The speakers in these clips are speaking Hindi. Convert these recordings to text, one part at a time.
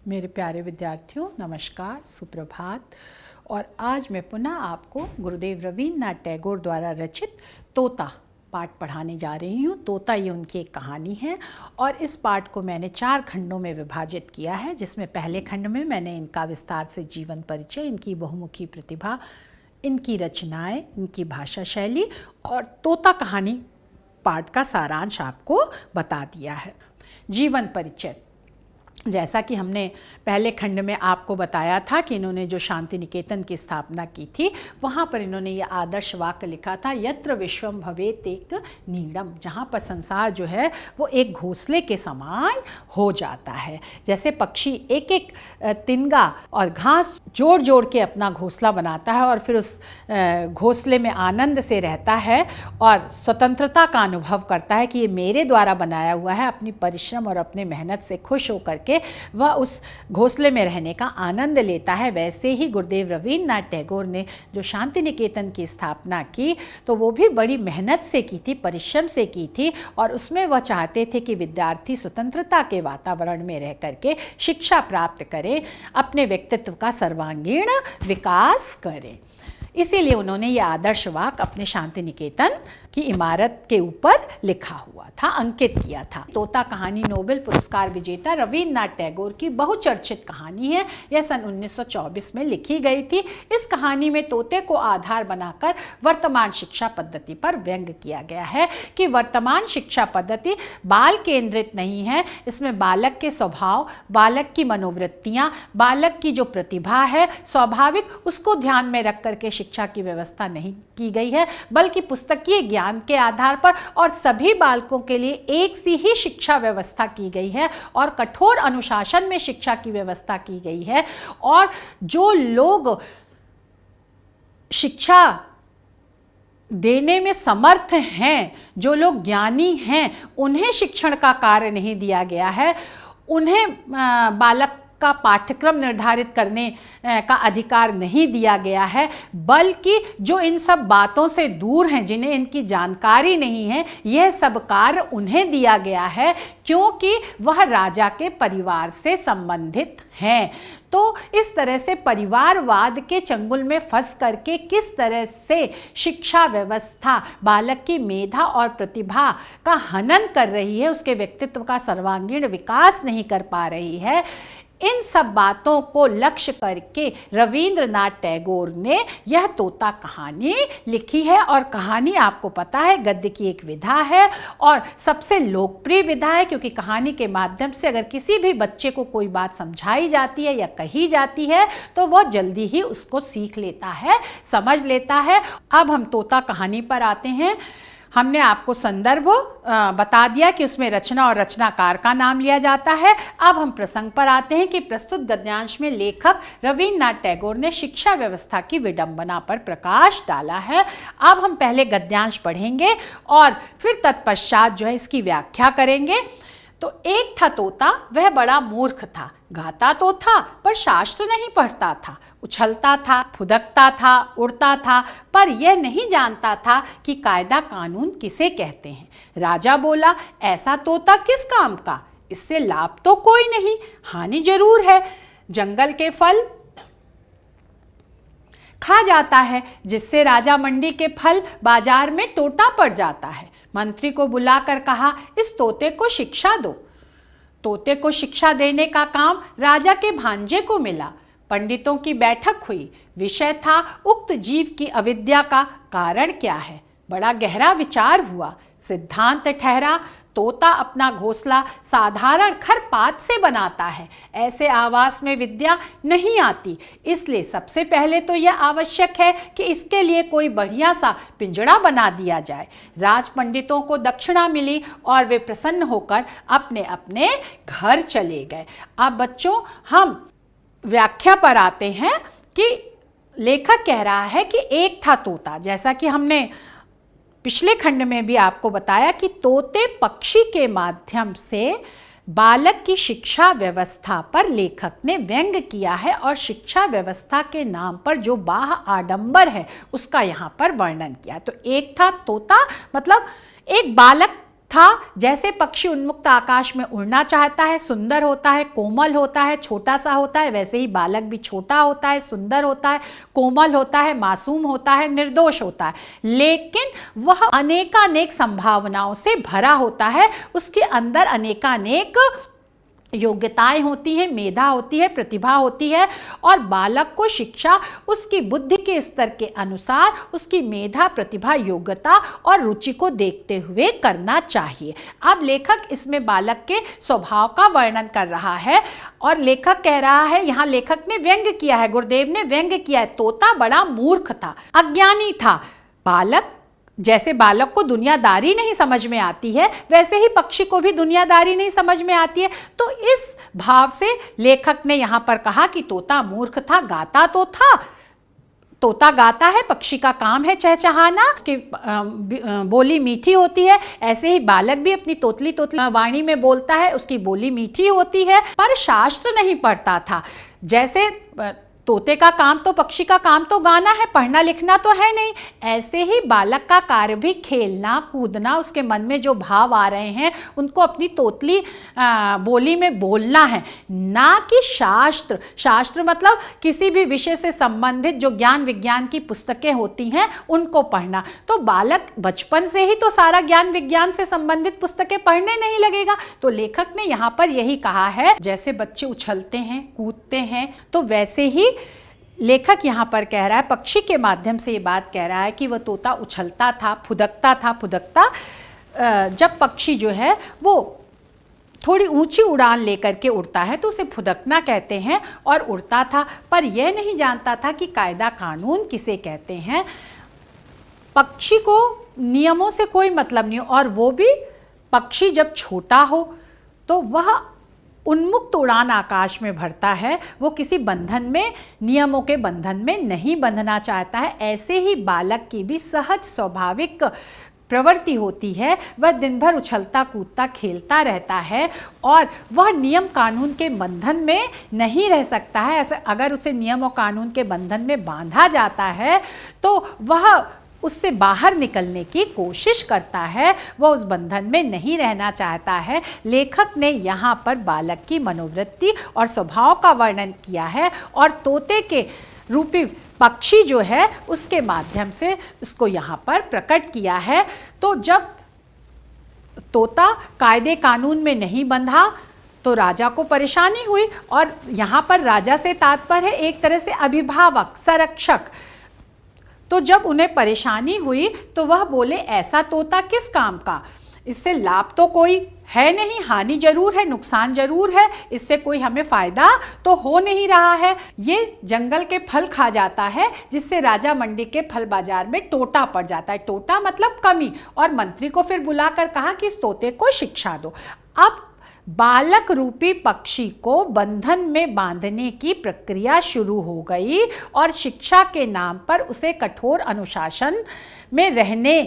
मेरे प्यारे विद्यार्थियों, नमस्कार, सुप्रभात। और आज मैं पुनः आपको गुरुदेव रवींद्रनाथ टैगोर द्वारा रचित तोता पाठ पढ़ाने जा रही हूँ। तोता ये उनकी एक कहानी है और इस पाठ को मैंने 4 खंडों में विभाजित किया है, जिसमें पहले खंड में मैंने इनका विस्तार से जीवन परिचय, इनकी बहुमुखी प्रतिभा, इनकी रचनाएं, इनकी भाषा शैली और तोता कहानी पाठ का सारांश आपको बता दिया है। जीवन परिचय, जैसा कि हमने पहले खंड में आपको बताया था कि इन्होंने जो शांति निकेतन की स्थापना की थी, वहाँ पर इन्होंने ये आदर्श वाक्य लिखा था, यत्र विश्वम भवेत एक नीड़म, जहाँ पर संसार जो है वो एक घोंसले के समान हो जाता है। जैसे पक्षी एक एक तिनगा और घास जोड़ जोड़ के अपना घोंसला बनाता है और फिर उस घोंसले में आनंद से रहता है और स्वतंत्रता का अनुभव करता है कि ये मेरे द्वारा बनाया हुआ है, अपनी परिश्रम और अपने मेहनत से खुश होकर के वह उस घोंसले में रहने का आनंद लेता है। वैसे ही गुरुदेव रवींद्रनाथ टैगोर ने जो शांति निकेतन की स्थापना की, तो वो भी बड़ी मेहनत से की थी, परिश्रम से की थी और उसमें वह चाहते थे कि विद्यार्थी स्वतंत्रता के वातावरण में रह करके शिक्षा प्राप्त करें, अपने व्यक्तित्व का सर्वांगीण विकास करें। इसीलिए उन्होंने ये आदर्श वाक्य अपने शांति निकेतन की इमारत के ऊपर लिखा हुआ था, अंकित किया था। तोता कहानी नोबेल पुरस्कार विजेता रवींद्रनाथ टैगोर की बहुचर्चित कहानी है। यह सन 1924 में लिखी गई थी। इस कहानी में तोते को आधार बनाकर वर्तमान शिक्षा पद्धति पर व्यंग किया गया है कि वर्तमान शिक्षा पद्धति बाल केंद्रित नहीं है। इसमें बालक के स्वभाव, बालक की मनोवृत्तियाँ, बालक की जो प्रतिभा है स्वाभाविक, उसको ध्यान में रख करके शिक्षा की व्यवस्था नहीं की गई है, बल्कि पुस्तकीय ज्ञान के आधार पर और सभी बालकों के लिए एक सी ही शिक्षा व्यवस्था की गई है और कठोर अनुशासन में शिक्षा की व्यवस्था की गई है। और जो लोग शिक्षा देने में समर्थ हैं, जो लोग ज्ञानी हैं, उन्हें शिक्षण का कार्य नहीं दिया गया है। उन्हें बालक का पाठ्यक्रम निर्धारित करने का अधिकार नहीं दिया गया है, बल्कि जो इन सब बातों से दूर हैं, जिन्हें इनकी जानकारी नहीं है, यह सब कार्य उन्हें दिया गया है क्योंकि वह राजा के परिवार से संबंधित हैं। तो इस तरह से परिवारवाद के चंगुल में फंस करके किस तरह से शिक्षा व्यवस्था बालक की मेधा और प्रतिभा का हनन कर रही है, उसके व्यक्तित्व का सर्वांगीण विकास नहीं कर पा रही है, इन सब बातों को लक्ष्य करके रवींद्रनाथ टैगोर ने यह तोता कहानी लिखी है। और कहानी आपको पता है गद्य की एक विधा है और सबसे लोकप्रिय विधा है, क्योंकि कहानी के माध्यम से अगर किसी भी बच्चे को कोई बात समझाई जाती है या कही जाती है तो वह जल्दी ही उसको सीख लेता है, समझ लेता है। अब हम तोता कहानी पर आते हैं। हमने आपको संदर्भ बता दिया कि उसमें रचना और रचनाकार का नाम लिया जाता है। अब हम प्रसंग पर आते हैं कि प्रस्तुत गद्यांश में लेखक रवींद्रनाथ टैगोर ने शिक्षा व्यवस्था की विडंबना पर प्रकाश डाला है। अब हम पहले गद्यांश पढ़ेंगे और फिर तत्पश्चात जो है इसकी व्याख्या करेंगे। तो एक था तोता, वह बड़ा मूर्ख था, गाता तो था पर शास्त्र नहीं पढ़ता था, उछलता था, फुदकता था, उड़ता था, पर यह नहीं जानता था कि कायदा कानून किसे कहते हैं। राजा बोला, ऐसा तोता किस काम का, इससे लाभ तो कोई नहीं, हानि जरूर है। जंगल के फल खा जाता है, जिससे राजा मंडी के फल बाजार में टोटा पड़ जाता है। मंत्री को बुलाकर कहा, इस तोते को शिक्षा दो। तोते को शिक्षा देने का काम राजा के भांजे को मिला। पंडितों की बैठक हुई। विषय था उक्त जीव की अविद्या का कारण क्या है। बड़ा गहरा विचार हुआ। सिद्धांत ठहरा, तोता अपना घोंसला साधारण खरपात से बनाता है, ऐसे आवास में विद्या नहीं आती। इसलिए सबसे पहले तो यह आवश्यक है कि इसके लिए कोई बढ़िया सा पिंजड़ा बना दिया जाए। राज पंडितों को दक्षिणा मिली और वे प्रसन्न होकर अपने अपने घर चले गए। अब बच्चों हम व्याख्या पर आते हैं कि लेखक कह रहा है कि एक था तोता, जैसा कि हमने पिछले खंड में भी आपको बताया कि तोते पक्षी के माध्यम से बालक की शिक्षा व्यवस्था पर लेखक ने व्यंग किया है और शिक्षा व्यवस्था के नाम पर जो बाह्य आडंबर है उसका यहाँ पर वर्णन किया। तो एक था तोता मतलब एक बालक था। जैसे पक्षी उन्मुक्त आकाश में उड़ना चाहता है, सुंदर होता है, कोमल होता है, छोटा सा होता है, वैसे ही बालक भी छोटा होता है, सुंदर होता है, कोमल होता है, मासूम होता है, निर्दोष होता है, लेकिन वह अनेकानेक संभावनाओं से भरा होता है। उसके अंदर अनेकानेक योग्यताएं होती हैं, मेधा होती है, प्रतिभा होती है, और बालक को शिक्षा उसकी बुद्धि के स्तर के अनुसार उसकी मेधा, प्रतिभा, योग्यता और रुचि को देखते हुए करना चाहिए। अब लेखक इसमें बालक के स्वभाव का वर्णन कर रहा है और लेखक कह रहा है, यहाँ लेखक ने व्यंग्य किया है, गुरुदेव ने व्यंग्य किया है। तोता बड़ा मूर्ख था, अज्ञानी था। बालक, जैसे बालक को दुनियादारी नहीं समझ में आती है, वैसे ही पक्षी को भी दुनियादारी नहीं समझ में आती है। तो इस भाव से लेखक ने यहाँ पर कहा कि तोता मूर्ख था। गाता तो था, तोता गाता है, पक्षी का काम है चहचहाना, उसकी बोली मीठी होती है। ऐसे ही बालक भी अपनी तोतली वाणी में बोलता है, उसकी बोली मीठी होती है, पर शास्त्र नहीं पढ़ता था। जैसे तोते का काम तो, पक्षी का काम तो गाना है, पढ़ना लिखना तो है नहीं। ऐसे ही बालक का कार्य भी खेलना, कूदना, उसके मन में जो भाव आ रहे हैं उनको अपनी तोतली बोली में बोलना है, ना कि शास्त्र। शास्त्र मतलब किसी भी विषय से संबंधित जो ज्ञान विज्ञान की पुस्तकें होती हैं उनको पढ़ना। तो बालक बचपन से ही तो सारा ज्ञान विज्ञान से संबंधित पुस्तकें पढ़ने नहीं लगेगा। तो लेखक ने यहाँ पर यही कहा है, जैसे बच्चे उछलते हैं, कूदते हैं, तो वैसे ही लेखक यहाँ पर कह रहा है, पक्षी के माध्यम से ये बात कह रहा है कि वह तोता उछलता था, फुदकता। जब पक्षी जो है वो थोड़ी ऊंची उड़ान लेकर के उड़ता है तो उसे फुदकना कहते हैं, और उड़ता था, पर यह नहीं जानता था कि कायदा कानून किसे कहते हैं। पक्षी को नियमों से कोई मतलब नहीं, और वो भी पक्षी जब छोटा हो तो वह उन्मुक्त उड़ान आकाश में भरता है, वो किसी बंधन में, नियमों के बंधन में नहीं बंधना चाहता है। ऐसे ही बालक की भी सहज स्वाभाविक प्रवृत्ति होती है, वह दिन भर उछलता कूदता खेलता रहता है और वह नियम कानून के बंधन में नहीं रह सकता है। ऐसे अगर उसे नियम और कानून के बंधन में बांधा जाता है तो वह उससे बाहर निकलने की कोशिश करता है, वह उस बंधन में नहीं रहना चाहता है। लेखक ने यहाँ पर बालक की मनोवृत्ति और स्वभाव का वर्णन किया है और तोते के रूपी पक्षी जो है उसके माध्यम से उसको यहाँ पर प्रकट किया है। तो जब तोता कायदे कानून में नहीं बंधा तो राजा को परेशानी हुई, और यहाँ पर राजा से तात्पर्य है एक तरह से अभिभावक, संरक्षक। तो जब उन्हें परेशानी हुई तो वह बोले, ऐसा तोता किस काम का, इससे लाभ तो कोई है नहीं, हानि जरूर है, नुकसान जरूर है, इससे कोई हमें फायदा तो हो नहीं रहा है। ये जंगल के फल खा जाता है, जिससे राजा मंडी के फल बाजार में टोटा पड़ जाता है। टोटा मतलब कमी। और मंत्री को फिर बुलाकर कहा कि इस तोते को शिक्षा दो। अब बालक रूपी पक्षी को बंधन में बांधने की प्रक्रिया शुरू हो गई और शिक्षा के नाम पर उसे कठोर अनुशासन में रहने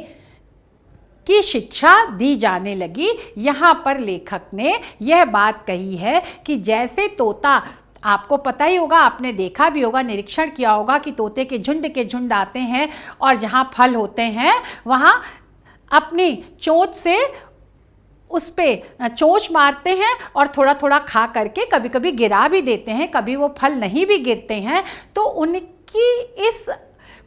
की शिक्षा दी जाने लगी। यहाँ पर लेखक ने यह बात कही है कि जैसे तोता, आपको पता ही होगा, आपने देखा भी होगा, निरीक्षण किया होगा कि तोते के झुंड आते हैं और जहाँ फल होते हैं वहाँ अपनी चोंच से उस पर चोंच मारते हैं और थोड़ा थोड़ा खा करके कभी कभी गिरा भी देते हैं, कभी वो फल नहीं भी गिरते हैं। तो उनकी इस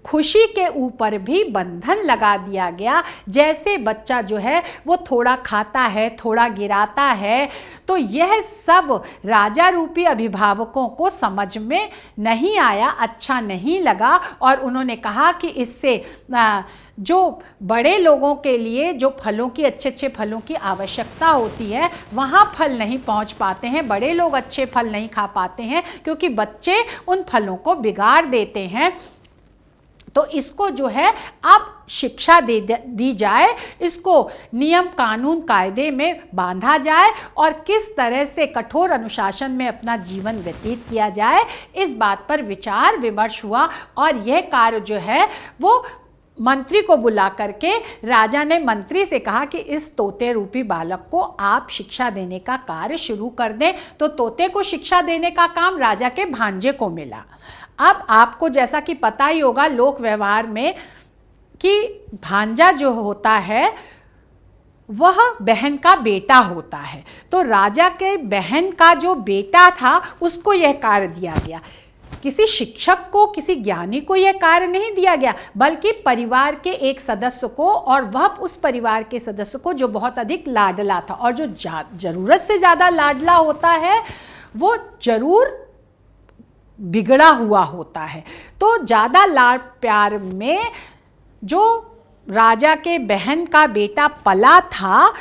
खुशी के ऊपर भी बंधन लगा दिया गया। जैसे बच्चा जो है वो थोड़ा खाता है, थोड़ा गिराता है, तो यह सब राजा रूपी अभिभावकों को समझ में नहीं आया, अच्छा नहीं लगा, और उन्होंने कहा कि इससे जो बड़े लोगों के लिए जो फलों की, अच्छे अच्छे फलों की आवश्यकता होती है, वहाँ फल नहीं पहुँच पाते हैं, बड़े लोग अच्छे फल नहीं खा पाते हैं क्योंकि बच्चे उन फलों को बिगाड़ देते हैं। तो इसको जो है अब शिक्षा दी जाए, इसको नियम कानून कायदे में बांधा जाए और किस तरह से कठोर अनुशासन में अपना जीवन व्यतीत किया जाए, इस बात पर विचार विमर्श हुआ। और यह कार्य जो है वो मंत्री को बुला करके राजा ने मंत्री से कहा कि इस तोते रूपी बालक को आप शिक्षा देने का कार्य शुरू कर दें। तो तोते को शिक्षा देने का काम राजा के भांजे को मिला। अब आपको जैसा कि पता ही होगा लोक व्यवहार में कि भांजा जो होता है वह बहन का बेटा होता है। तो राजा के बहन का जो बेटा था उसको यह कार्य दिया गया। किसी शिक्षक को, किसी ज्ञानी को यह कार्य नहीं दिया गया, बल्कि परिवार के एक सदस्य को, और वह उस परिवार के सदस्य को जो बहुत अधिक लाडला था। और जो जरूरत से ज़्यादा लाडला होता है वो जरूर बिगड़ा हुआ होता है। तो ज़्यादा लाड प्यार में जो राजा के बहन का बेटा पला था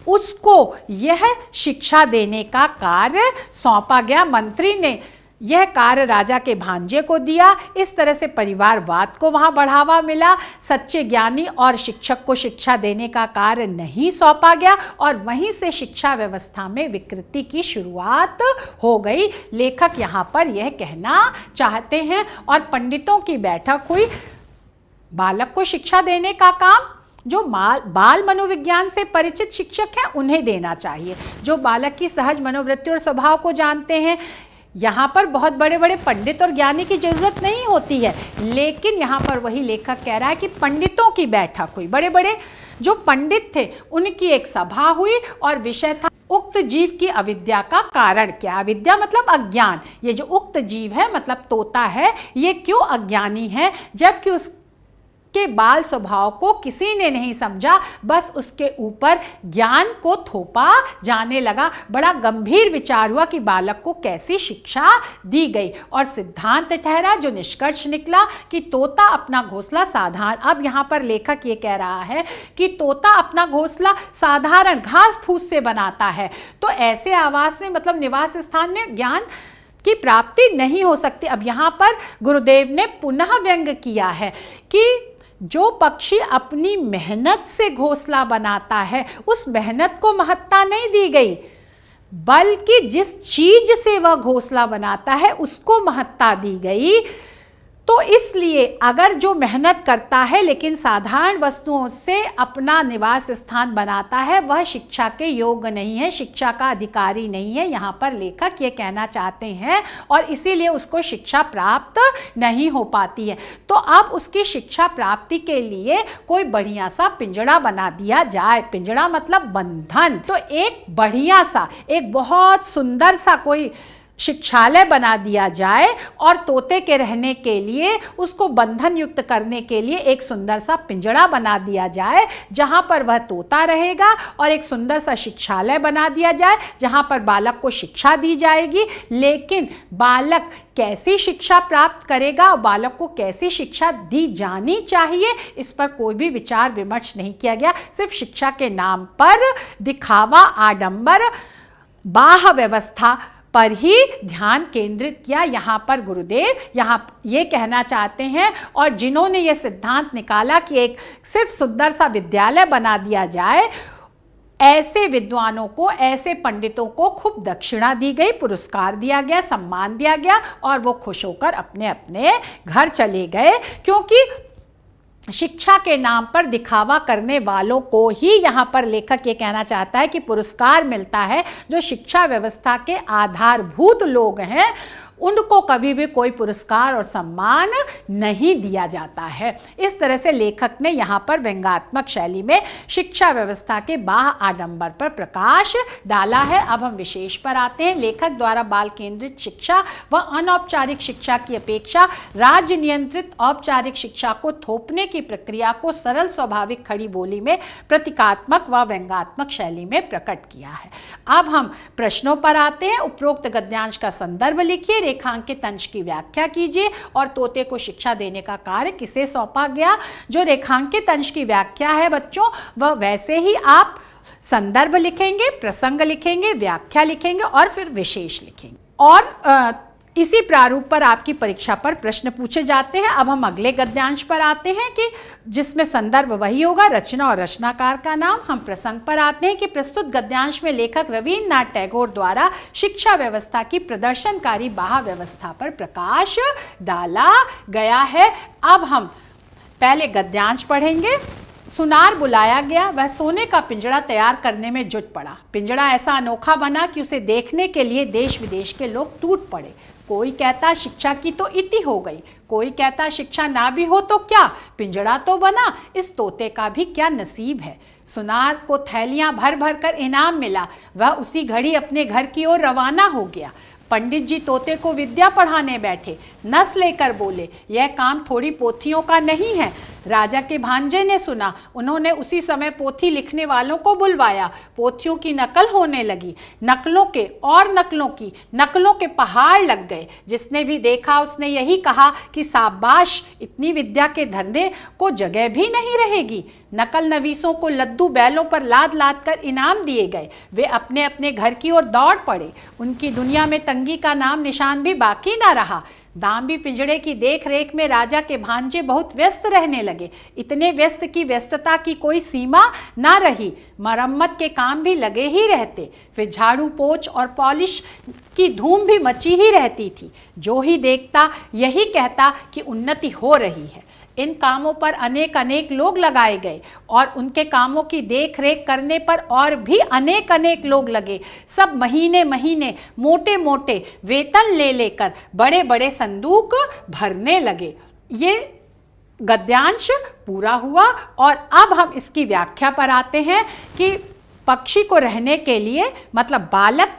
उसको यह शिक्षा देने का कार्य सौंपा गया। मंत्री ने यह कार्य राजा के भांजे को दिया। इस तरह से परिवारवाद को वहाँ बढ़ावा मिला। सच्चे ज्ञानी और शिक्षक को शिक्षा देने का कार्य नहीं सौंपा गया और वहीं से शिक्षा व्यवस्था में विकृति की शुरुआत हो गई। लेखक यहाँ पर यह कहना चाहते हैं। और पंडितों की बैठक हुई। बालक को शिक्षा देने का काम जो बाल मनोविज्ञान से परिचित शिक्षक हैं उन्हें देना चाहिए, जो बालक की सहज मनोवृत्ति और स्वभाव को जानते हैं। यहाँ पर बहुत बड़े बड़े पंडित और ज्ञानी की जरूरत नहीं होती है, लेकिन यहाँ पर वही लेखक कह रहा है कि पंडितों की बैठक हुई। बड़े बड़े जो पंडित थे उनकी एक सभा हुई और विषय था उक्त जीव की अविद्या का कारण क्या। अविद्या मतलब अज्ञान। ये जो उक्त जीव है मतलब तोता है, ये क्यों अज्ञानी है, जबकि उसके बाल स्वभाव को किसी ने नहीं समझा, बस उसके ऊपर ज्ञान को थोपा जाने लगा। बड़ा गंभीर विचार हुआ कि बालक को कैसी शिक्षा दी गई और सिद्धांत ठहरा जो निष्कर्ष निकला कि तोता अपना घोंसला साधारण, अब यहाँ पर लेखक ये कह रहा है कि तोता अपना घोंसला साधारण घास फूस से बनाता है। तो ऐसे आवास में मतलब निवास स्थान में ज्ञान की प्राप्ति नहीं हो सकती। अब यहाँ पर गुरुदेव ने पुनः व्यंग किया है कि जो पक्षी अपनी मेहनत से घोंसला बनाता है उस मेहनत को महत्ता नहीं दी गई, बल्कि जिस चीज से वह घोंसला बनाता है उसको महत्ता दी गई। तो इसलिए अगर जो मेहनत करता है लेकिन साधारण वस्तुओं से अपना निवास स्थान बनाता है वह शिक्षा के योग्य नहीं है, शिक्षा का अधिकारी नहीं है, यहाँ पर लेखक ये कहना चाहते हैं, और इसीलिए उसको शिक्षा प्राप्त नहीं हो पाती है। तो अब उसकी शिक्षा प्राप्ति के लिए कोई बढ़िया सा पिंजड़ा बना दिया जाए। पिंजड़ा मतलब बंधन। तो एक बढ़िया सा, एक बहुत सुंदर सा कोई शिक्षालय बना दिया जाए और तोते के रहने के लिए उसको बंधन युक्त करने के लिए एक सुंदर सा पिंजड़ा बना दिया जाए जहाँ पर वह तोता रहेगा, और एक सुंदर सा शिक्षालय बना दिया जाए जहाँ पर बालक को शिक्षा दी जाएगी। लेकिन बालक कैसी शिक्षा प्राप्त करेगा और बालक को कैसी शिक्षा दी जानी चाहिए, इस पर कोई भी विचार विमर्श नहीं किया गया। सिर्फ शिक्षा के नाम पर दिखावा, आडंबर, बाह्य व्यवस्था पर ही ध्यान केंद्रित किया। यहाँ पर गुरुदेव यहाँ ये कहना चाहते हैं, और जिन्होंने ये सिद्धांत निकाला कि एक सिर्फ सुंदर सा विद्यालय बना दिया जाए, ऐसे विद्वानों को, ऐसे पंडितों को खूब दक्षिणा दी गई, पुरस्कार दिया गया, सम्मान दिया गया, और वो खुश होकर अपने अपने घर चले गए। क्योंकि शिक्षा के नाम पर दिखावा करने वालों को ही यहाँ पर लेखक ये कहना चाहता है कि पुरस्कार मिलता है। जो शिक्षा व्यवस्था के आधारभूत लोग हैं उनको कभी भी कोई पुरस्कार और सम्मान नहीं दिया जाता है। इस तरह से लेखक ने यहाँ पर व्यंग्यात्मक शैली में शिक्षा व्यवस्था के बाह्य आडंबर पर प्रकाश डाला है। अब हम विशेष पर आते हैं। लेखक द्वारा बाल केंद्रित शिक्षा व अनौपचारिक शिक्षा की अपेक्षा राज्य नियंत्रित औपचारिक शिक्षा को थोपने की प्रक्रिया को सरल स्वाभाविक खड़ी बोली में प्रतीकात्मक व व्यंग्यात्मक शैली में प्रकट किया है। अब हम प्रश्नों पर आते हैं। उपरोक्त गद्यांश का संदर्भ लिखिए, रेखांकित अंश की व्याख्या कीजिए और तोते को शिक्षा देने का कार्य किसे सौंपा गया। जो रेखांकित अंश की व्याख्या है बच्चों, वह वैसे ही आप संदर्भ लिखेंगे, प्रसंग लिखेंगे, व्याख्या लिखेंगे और फिर विशेष लिखेंगे, और इसी प्रारूप पर आपकी परीक्षा पर प्रश्न पूछे जाते हैं। अब हम अगले गद्यांश पर आते हैं कि जिसमें संदर्भ वही होगा, रचना और रचनाकार का नाम। हम प्रसंग पर आते हैं कि प्रस्तुत गद्यांश में लेखक रवीन्द्रनाथ टैगोर द्वारा शिक्षा व्यवस्था की प्रदर्शनकारी बाह्य व्यवस्था पर प्रकाश डाला गया है। अब हम पहले गद्यांश पढ़ेंगे सुनार बुलाया गया, वह सोने का पिंजड़ा तैयार करने में जुट पड़ा। पिंजड़ा ऐसा अनोखा बना कि उसे देखने के लिए देश विदेश के लोग टूट पड़े। कोई कहता शिक्षा की तो इति हो गई, कोई कहता शिक्षा ना भी हो तो क्या, पिंजड़ा तो बना, इस तोते का भी क्या नसीब है। सुनार को थैलियां भर भर कर इनाम मिला। वह उसी घड़ी अपने घर की ओर रवाना हो गया। पंडित जी तोते को विद्या पढ़ाने बैठे। नस लेकर बोले, यह काम थोड़ी पोथियों का नहीं है। राजा के भांजे ने सुना। उन्होंने उसी समय पोथी लिखने वालों को बुलवाया। पोथियों की नकल होने लगी। नकलों के और नकलों के पहाड़ लग गए। जिसने भी देखा उसने यही कहा कि शाबाश, इतनी विद्या के धंधे को जगह भी नहीं रहेगी। नकल नवीसों को लद्दू बैलों पर लाद लाद कर इनाम दिए गए। वे अपने अपने घर की ओर दौड़ पड़े। उनकी दुनिया में तंगी का नाम निशान भी बाकी ना रहा। दाम्भी पिंजड़े की देख रेख में राजा के भांजे बहुत व्यस्त रहने लगे। इतने व्यस्त की व्यस्तता की कोई सीमा ना रही। मरम्मत के काम भी लगे ही रहते। फिर झाड़ू पोछ और पॉलिश की धूम भी मची ही रहती थी। जो ही देखता यही कहता कि उन्नति हो रही है। इन कामों पर अनेक लोग लगाए गए और उनके कामों की देख रेख करने पर और भी अनेक लोग लगे। सब महीने महीने मोटे मोटे वेतन ले लेकर बड़े बड़े संदूक भरने लगे। ये गद्यांश पूरा हुआ और अब हम इसकी व्याख्या पर आते हैं कि पक्षी को रहने के लिए, मतलब बालक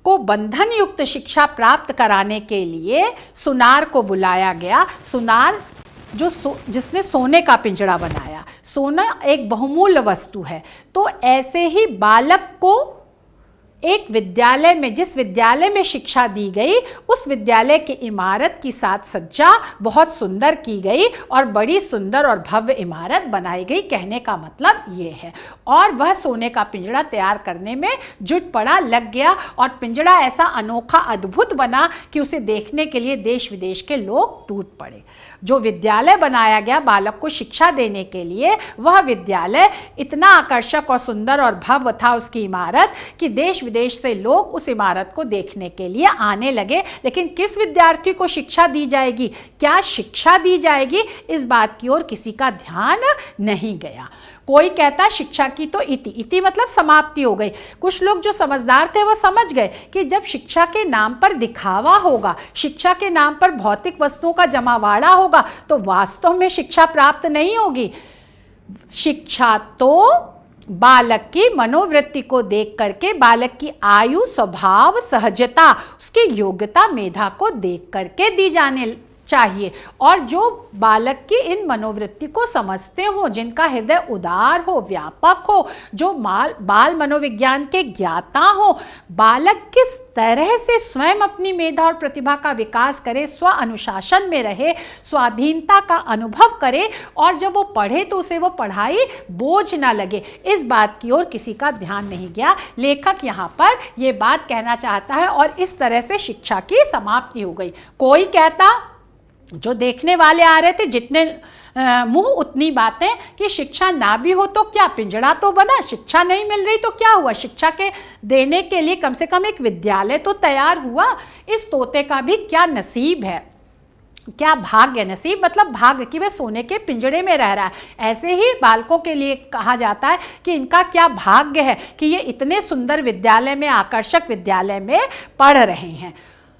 को बंधन युक्त शिक्षा प्राप्त कराने के लिए सुनार को बुलाया गया। सुनार जिसने सोने का पिंजड़ा बनाया। सोना एक बहुमूल्य वस्तु है। तो ऐसे ही बालक को एक विद्यालय में, जिस विद्यालय में शिक्षा दी गई, उस विद्यालय की इमारत की साज सज्जा बहुत सुंदर की गई और बड़ी सुंदर और भव्य इमारत बनाई गई। कहने का मतलब ये है। और वह सोने का पिंजड़ा तैयार करने में जुट पड़ा, लग गया और पिंजड़ा ऐसा अनोखा अद्भुत बना कि उसे देखने के लिए देश विदेश के लोग टूट पड़े। जो विद्यालय बनाया गया बालक को शिक्षा देने के लिए, वह विद्यालय इतना आकर्षक और सुंदर और भव्य था, उसकी इमारत, कि देश विदेश से लोग उस इमारत को देखने के लिए आने लगे। लेकिन किस विद्यार्थी को शिक्षा दी जाएगी, क्या शिक्षा दी जाएगी, इस बात की ओर किसी का ध्यान नहीं गया। कोई कहता शिक्षा की तो इति मतलब समाप्ति हो गई। कुछ लोग जो समझदार थे वो समझ गए कि जब शिक्षा के नाम पर दिखावा होगा, शिक्षा के नाम पर भौतिक वस्तुओं का जमावाड़ा होगा, तो वास्तव में शिक्षा प्राप्त नहीं होगी। शिक्षा तो बालक की मनोवृत्ति को देख करके, बालक की आयु, स्वभाव, सहजता, उसकी योग्यता, मेधा को देख करके दी जाने चाहिए। और जो बालक की इन मनोवृत्ति को समझते हो, जिनका हृदय उदार हो, व्यापक हो, जो बाल मनोविज्ञान के ज्ञाता हो, बालक किस तरह से स्वयं अपनी मेधा और प्रतिभा का विकास करे, स्व अनुशासन में रहे, स्वाधीनता का अनुभव करे और जब वो पढ़े तो उसे वो पढ़ाई बोझ ना लगे, इस बात की ओर किसी का ध्यान नहीं गया। लेखक यहाँ पर ये बात कहना चाहता है और इस तरह से शिक्षा की समाप्ति हो गई। कोई कहता, जो देखने वाले आ रहे थे, जितने मुंह उतनी बातें कि शिक्षा ना भी हो तो क्या, पिंजड़ा तो बना, शिक्षा नहीं मिल रही तो क्या हुआ, शिक्षा के देने के लिए कम से कम एक विद्यालय तो तैयार हुआ। इस तोते का भी क्या नसीब है, क्या भाग्य, नसीब मतलब भाग्य कि वह सोने के पिंजड़े में रह रहा है। ऐसे ही बालकों के लिए कहा जाता है कि इनका क्या भाग्य है कि ये इतने सुंदर विद्यालय में, आकर्षक विद्यालय में पढ़ रहे हैं।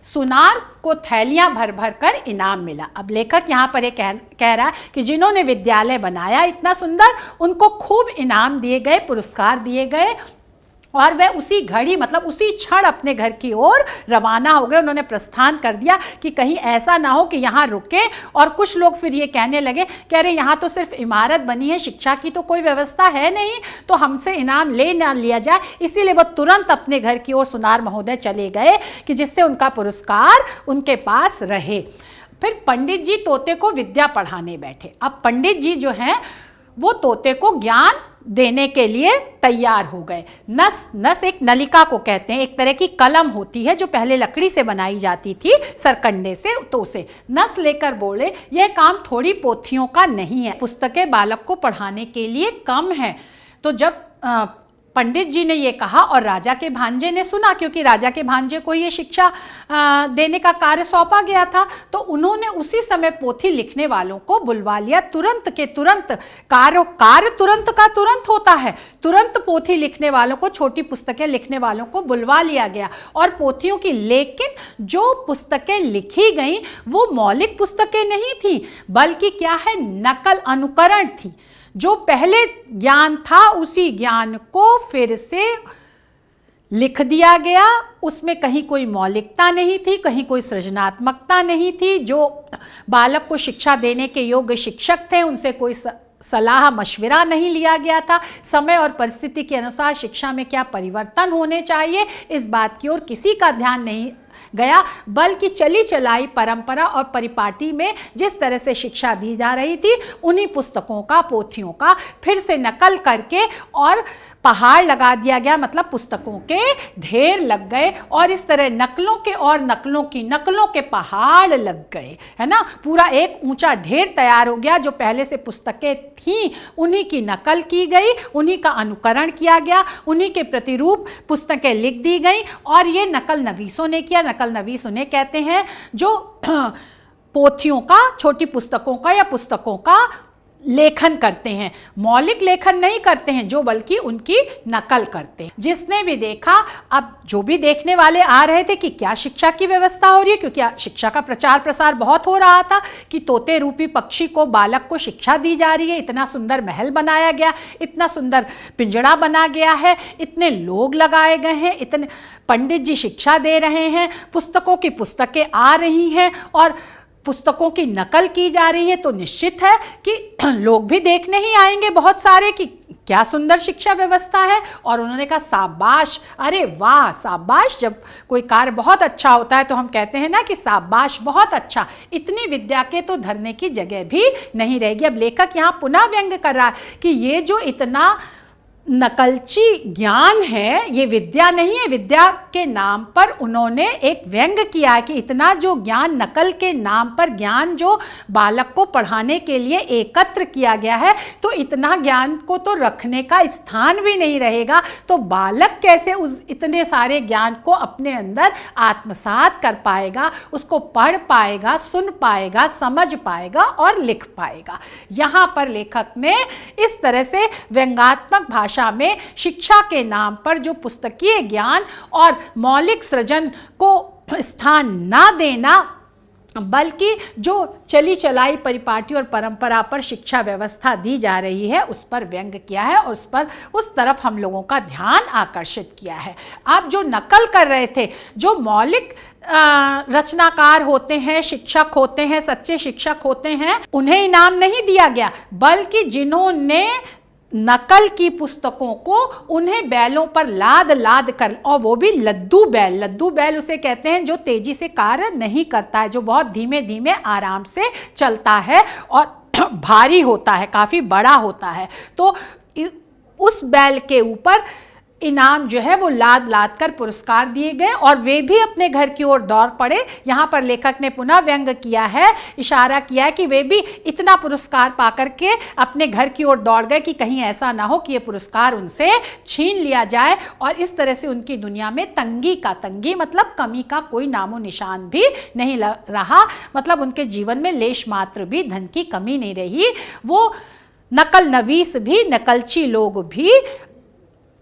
सुनार को थैलियां भर भर कर इनाम मिला। अब लेखक यहाँ पर ये कह रहा है कि जिन्होंने विद्यालय बनाया इतना सुंदर, उनको खूब इनाम दिए गए, पुरस्कार दिए गए और वह उसी घड़ी, मतलब उसी क्षण अपने घर की ओर रवाना हो गए। उन्होंने प्रस्थान कर दिया कि कहीं ऐसा ना हो कि यहाँ रुके और कुछ लोग फिर ये कहने लगे कि अरे यहाँ तो सिर्फ इमारत बनी है, शिक्षा की तो कोई व्यवस्था है नहीं, तो हमसे इनाम ले ना लिया जाए। इसीलिए वो तुरंत अपने घर की ओर सुनार महोदय चले गए कि जिससे उनका पुरस्कार उनके पास रहे। फिर पंडित जी तोते को विद्या पढ़ाने बैठे। अब पंडित जी जो हैं वो तोते को ज्ञान देने के लिए तैयार हो गए। नस एक नलिका को कहते हैं, एक तरह की कलम होती है जो पहले लकड़ी से बनाई जाती थी, सरकंडे से, तो उसे नस लेकर बोले, यह काम थोड़ी पोथियों का नहीं है, पुस्तकें बालक को पढ़ाने के लिए कम है। तो जब पंडित जी ने ये कहा और राजा के भांजे ने सुना, क्योंकि राजा के भांजे को ये शिक्षा देने का कार्य सौंपा गया था। तो उन्होंने उसी समय पोथी लिखने वालों को बुलवा लिया, तुरंत के तुरंत। कार्य तुरंत का तुरंत होता है। तुरंत पोथी लिखने वालों को, छोटी पुस्तकें लिखने वालों को बुलवा लिया गया और पोथियों की, लेकिन जो पुस्तकें लिखी गई वो मौलिक पुस्तकें नहीं थी, बल्कि क्या है, नकल, अनुकरण थी। जो पहले ज्ञान था उसी ज्ञान को फिर से लिख दिया गया। उसमें कहीं कोई मौलिकता नहीं थी, कहीं कोई सृजनात्मकता नहीं थी। जो बालक को शिक्षा देने के योग्य शिक्षक थे उनसे कोई सलाह मशविरा नहीं लिया गया था। समय और परिस्थिति के अनुसार शिक्षा में क्या परिवर्तन होने चाहिए, इस बात की ओर किसी का ध्यान नहीं गया, बल्कि चली चलाई परंपरा और परिपाटी में जिस तरह से शिक्षा दी जा रही थी उन्हीं पुस्तकों का, पोथियों का फिर से नकल करके और पहाड़ लगा दिया गया, मतलब पुस्तकों के ढेर लग गए और इस तरह नकलों के और नकलों की नकलों के पहाड़ लग गए, है ना। पूरा एक ऊंचा ढेर तैयार हो गया। जो पहले से पुस्तकें थीं उन्हीं की नकल की गई, उन्हीं का अनुकरण किया गया, उन्हीं के प्रतिरूप पुस्तकें लिख दी गई और ये नकल नवीसों ने किया। नकल नवीस उन्हें कहते हैं जो पोथियों का, छोटी पुस्तकों का या पुस्तकों का लेखन करते हैं। मौलिक लेखन नहीं करते हैं जो, बल्कि उनकी नकल करते हैं। जिसने भी देखा, अब जो भी देखने वाले आ रहे थे कि क्या शिक्षा की व्यवस्था हो रही है, क्योंकि शिक्षा का प्रचार प्रसार बहुत हो रहा था कि तोते रूपी पक्षी को, बालक को शिक्षा दी जा रही है। इतना सुंदर महल बनाया गया, इतना सुंदर पिंजड़ा बना गया है, इतने लोग लगाए गए हैं, इतने पंडित जी शिक्षा दे रहे हैं, पुस्तकों की पुस्तकें आ रही हैं और पुस्तकों की नकल की जा रही है। तो निश्चित है कि लोग भी देखने ही आएंगे बहुत सारे कि क्या सुंदर शिक्षा व्यवस्था है। और उन्होंने कहा शाबाश, अरे वाह, शाबाश। जब कोई कार्य बहुत अच्छा होता है तो हम कहते हैं ना कि शाबाश, बहुत अच्छा। इतनी विद्या के तो धरने की जगह भी नहीं रहेगी। अब लेखक यहाँ पुनः व्यंग कर रहा है कि ये जो इतना नकलची ज्ञान है, ये विद्या नहीं है। विद्या के नाम पर उन्होंने एक व्यंग किया है कि इतना जो ज्ञान, नकल के नाम पर ज्ञान जो बालक को पढ़ाने के लिए एकत्र किया गया है, तो इतना ज्ञान को तो रखने का स्थान भी नहीं रहेगा। तो बालक कैसे उस इतने सारे ज्ञान को अपने अंदर आत्मसात कर पाएगा, उसको पढ़ पाएगा, सुन पाएगा, समझ पाएगा और लिख पाएगा। यहाँ पर लेखक ने इस तरह से व्यंग्यात्मक भाषा में शिक्षा के नाम पर जो पुस्तकीय ज्ञान और मौलिक सृजन को स्थान ना देना, बल्कि जो चली चलाई परिपाटी और परंपरा पर शिक्षा व्यवस्था दी जा रही है उस पर व्यंग किया है और उस तरफ हम लोगों का ध्यान आकर्षित किया है। आप जो नकल कर रहे थे, जो मौलिक रचनाकार होते हैं, शिक्षक होते हैं, सच्चे शिक्षक होते हैं, उन्हें इनाम नहीं दिया गया, बल्कि जिन्होंने नकल की पुस्तकों को उन्हें बैलों पर लाद लाद कर, और वो भी लद्दू बैल उसे कहते हैं जो तेजी से कार्य नहीं करता है, जो बहुत धीमे धीमे आराम से चलता है और भारी होता है, काफ़ी बड़ा होता है। तो उस बैल के ऊपर इनाम जो है वो लाद लाद कर पुरस्कार दिए गए और वे भी अपने घर की ओर दौड़ पड़े। यहाँ पर लेखक ने पुनः व्यंग किया है, इशारा किया है कि वे भी इतना पुरस्कार पाकर के अपने घर की ओर दौड़ गए कि कहीं ऐसा ना हो कि ये पुरस्कार उनसे छीन लिया जाए। और इस तरह से उनकी दुनिया में तंगी मतलब कमी का कोई नामो निशान भी नहीं रहा, मतलब उनके जीवन में लेश मात्र भी धन की कमी नहीं रही। वो नकल नवीस भी, नकलची लोग भी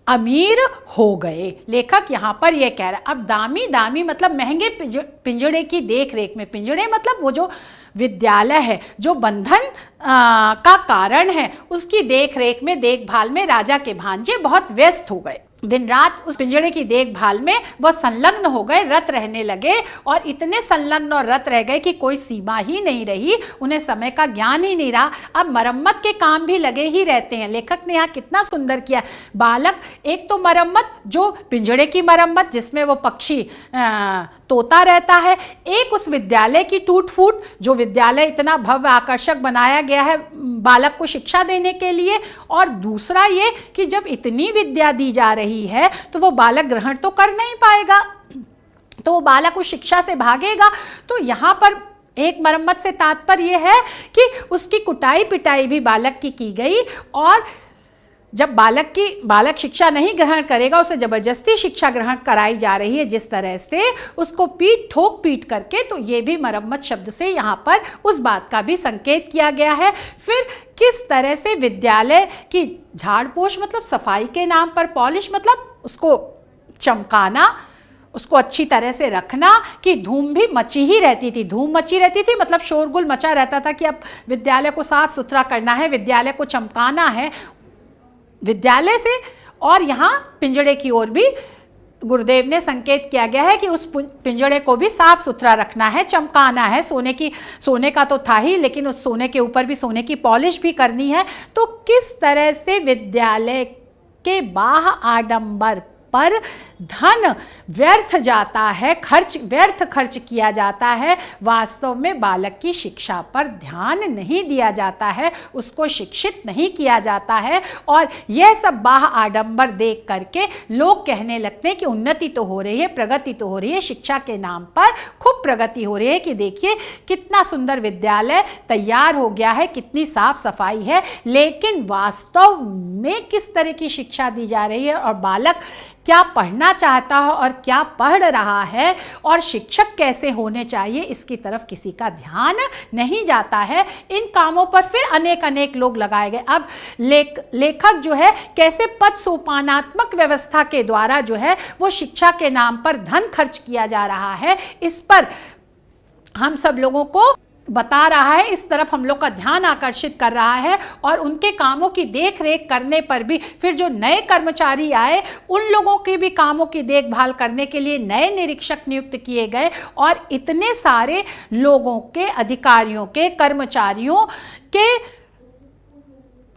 अमीर हो गए। लेखक यहाँ पर यह कह रहा है। अब दामी मतलब महंगे पिंजड़े की देख रेख में, पिंजड़े मतलब वो जो विद्यालय है, जो बंधन का कारण है, उसकी देख रेख में, देखभाल में राजा के भांजे बहुत व्यस्त हो गए। दिन रात उस पिंजड़े की देखभाल में वह संलग्न हो गए, रत रहने लगे और इतने संलग्न और रत रह गए कि कोई सीमा ही नहीं रही, उन्हें समय का ज्ञान ही नहीं रहा। अब मरम्मत के काम भी लगे ही रहते हैं। लेखक ने यहाँ कितना सुंदर किया। बालक, एक तो मरम्मत, जो पिंजड़े की मरम्मत जिसमें वो पक्षी तोता रहता है, एक उस विद्यालय की टूट फूट, जो विद्यालय इतना भव्य आकर्षक बनाया गया है बालक को शिक्षा देने के लिए, और दूसरा ये कि जब इतनी विद्या दी जा रही है तो वो बालक ग्रहण तो कर नहीं पाएगा, तो वो बालक उस शिक्षा से भागेगा। तो यहाँ पर एक मरम्मत से तात्पर्य है कि उसकी कुटाई पिटाई भी बालक की गई और जब बालक शिक्षा नहीं ग्रहण करेगा, उसे जबरदस्ती शिक्षा ग्रहण कराई जा रही है जिस तरह से, उसको ठोक पीट करके, तो ये भी मरम्मत शब्द से यहाँ पर उस बात का भी संकेत किया गया है। फिर किस तरह से विद्यालय की झाड़ पोछ मतलब सफाई के नाम पर, पॉलिश मतलब उसको चमकाना, उसको अच्छी तरह से रखना, कि धूम भी मची ही रहती थी, धूम मची रहती थी मतलब शोरगुल मचा रहता था कि अब विद्यालय को साफ सुथरा करना है, विद्यालय को चमकाना है विद्यालय से। और यहाँ पिंजड़े की ओर भी गुरुदेव ने संकेत किया गया है कि उस पिंजड़े को भी साफ सुथरा रखना है, चमकाना है। सोने का तो था ही, लेकिन उस सोने के ऊपर भी सोने की पॉलिश भी करनी है। तो किस तरह से विद्यालय के बाह्य आडंबर पर धन व्यर्थ जाता है, व्यर्थ खर्च किया जाता है, वास्तव में बालक की शिक्षा पर ध्यान नहीं दिया जाता है, उसको शिक्षित नहीं किया जाता है। और यह सब बाह्य आडंबर देख करके लोग कहने लगते हैं कि उन्नति तो हो रही है, प्रगति तो हो रही है, शिक्षा के नाम पर खूब प्रगति हो रही है, कि देखिए कितना सुंदर विद्यालय तैयार हो गया है, कितनी साफ सफाई है। लेकिन वास्तव में किस तरह की शिक्षा दी जा रही है और बालक क्या पढ़ना चाहता है और क्या पढ़ रहा है और शिक्षक कैसे होने चाहिए, इसकी तरफ किसी का ध्यान नहीं जाता है। इन कामों पर फिर अनेक लोग लगाए गए। अब लेखक जो है कैसे पद सोपानात्मक व्यवस्था के द्वारा जो है वो शिक्षा के नाम पर धन खर्च किया जा रहा है, इस पर हम सब लोगों को बता रहा है, इस तरफ हम लोग का ध्यान आकर्षित कर रहा है। और उनके कामों की देख रेख करने पर भी फिर जो नए कर्मचारी आए, उन लोगों के भी कामों की देखभाल करने के लिए नए निरीक्षक नियुक्त किए गए। और इतने सारे लोगों के, अधिकारियों के, कर्मचारियों के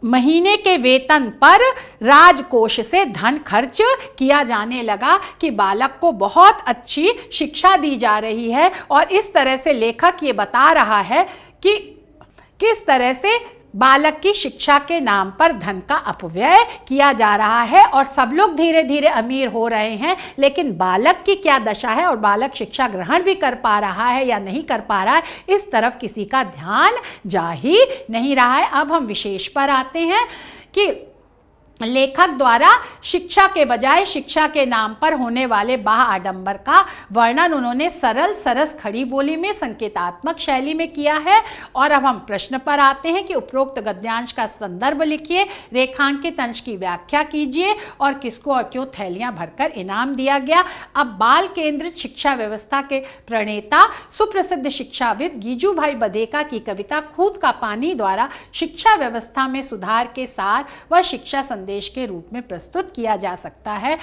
महीने के वेतन पर राजकोष से धन खर्च किया जाने लगा कि बालक को बहुत अच्छी शिक्षा दी जा रही है। और इस तरह से लेखक ये बता रहा है कि किस तरह से बालक की शिक्षा के नाम पर धन का अपव्यय किया जा रहा है और सब लोग धीरे धीरे अमीर हो रहे हैं, लेकिन बालक की क्या दशा है और बालक शिक्षा ग्रहण भी कर पा रहा है या नहीं कर पा रहा है, इस तरफ किसी का ध्यान जा ही नहीं रहा है। अब हम विशेष पर आते हैं कि लेखक द्वारा शिक्षा के बजाय शिक्षा के नाम पर होने वाले बाह्य आडंबर का वर्णन उन्होंने सरल सरस खड़ी बोली में संकेतात्मक शैली में किया है। और अब हम प्रश्न पर आते हैं कि उपरोक्त गद्यांश का संदर्भ लिखिए, रेखांकित अंश की व्याख्या कीजिए और किसको और क्यों थैलियां भरकर इनाम दिया गया। अब बाल केंद्रित शिक्षा व्यवस्था के प्रणेता सुप्रसिद्ध शिक्षाविद गीजू भाई बधेका की कविता खूद का पानी द्वारा शिक्षा व्यवस्था में सुधार के सार व शिक्षा संदेश के रूप में प्रस्तुत किया जा सकता है।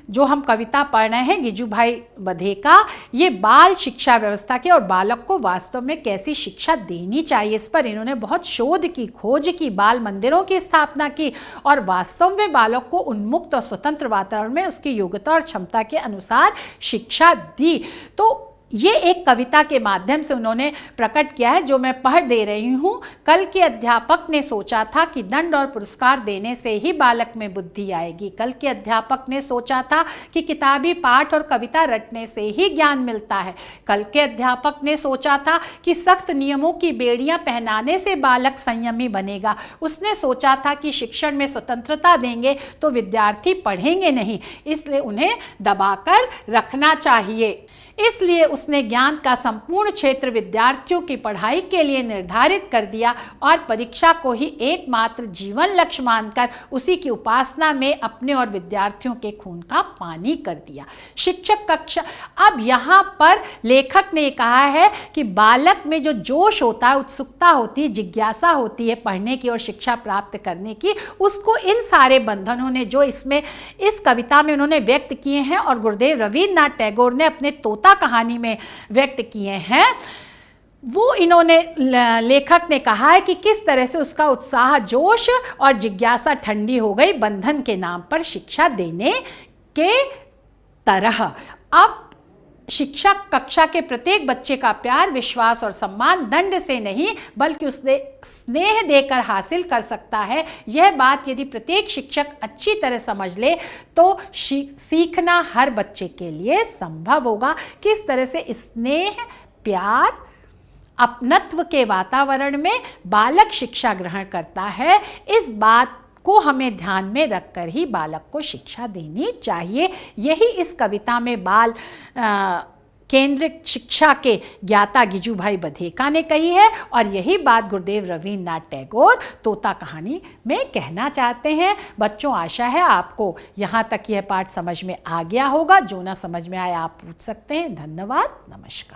जो हम कविता पढ़ रहे हैं गीजू भाई बधेका, ये बाल शिक्षा व्यवस्था के और बालक को वास्तव में कैसी शिक्षा देनी चाहिए, इस पर इन्होंने बहुत शोध की, खोज की, बाल मंदिरों की स्थापना की और वास्तव में बालक को उन्मुक्त और स्वतंत्र वातावरण में उसकी योग्यता और क्षमता के अनुसार शिक्षा दी। तो ये एक कविता के माध्यम से उन्होंने प्रकट किया है, जो मैं पढ़ दे रही हूँ। कल के अध्यापक ने सोचा था कि दंड और पुरस्कार देने से ही बालक में बुद्धि आएगी। कल के अध्यापक ने सोचा था कि किताबी पाठ और कविता रटने से ही ज्ञान मिलता है। कल के अध्यापक ने सोचा था कि सख्त नियमों की बेड़ियां पहनाने से बालक संयमी बनेगा। उसने सोचा था कि शिक्षण में स्वतंत्रता देंगे तो विद्यार्थी पढ़ेंगे नहीं, इसलिए उन्हें दबाकर रखना चाहिए। इसलिए उसने ज्ञान का संपूर्ण क्षेत्र विद्यार्थियों की पढ़ाई के लिए निर्धारित कर दिया और परीक्षा को ही एकमात्र जीवन लक्ष्य मानकर उसी की उपासना में अपने और विद्यार्थियों के खून का पानी कर दिया। शिक्षक कक्षा, अब यहाँ पर लेखक ने कहा है कि बालक में जो जोश होता है, उत्सुकता होती है, जिज्ञासा होती है पढ़ने की और शिक्षा प्राप्त करने की, उसको इन सारे बंधनों ने जो इसमें इस कविता में उन्होंने व्यक्त किए हैं और गुरुदेव रवींद्रनाथ टैगोर ने अपने तोता कहानी में व्यक्त किए हैं, वो इन्होंने, लेखक ने कहा है कि किस तरह से उसका उत्साह, जोश और जिज्ञासा ठंडी हो गई बंधन के नाम पर शिक्षा देने के तरह। अब शिक्षक कक्षा के प्रत्येक बच्चे का प्यार, विश्वास और सम्मान दंड से नहीं बल्कि उससे स्नेह देकर हासिल कर सकता है। यह बात यदि प्रत्येक शिक्षक अच्छी तरह समझ ले तो सीखना हर बच्चे के लिए संभव होगा। किस तरह से स्नेह, प्यार, अपनत्व के वातावरण में बालक शिक्षा ग्रहण करता है, इस बात को हमें ध्यान में रखकर ही बालक को शिक्षा देनी चाहिए। यही इस कविता में बाल केंद्रित शिक्षा के ज्ञाता गिजुभाई बधेका ने कही है और यही बात गुरुदेव रवींद्रनाथ टैगोर तोता कहानी में कहना चाहते हैं। बच्चों, आशा है आपको यहाँ तक यह पाठ समझ में आ गया होगा। जो ना समझ में आया आप पूछ सकते हैं। धन्यवाद, नमस्कार।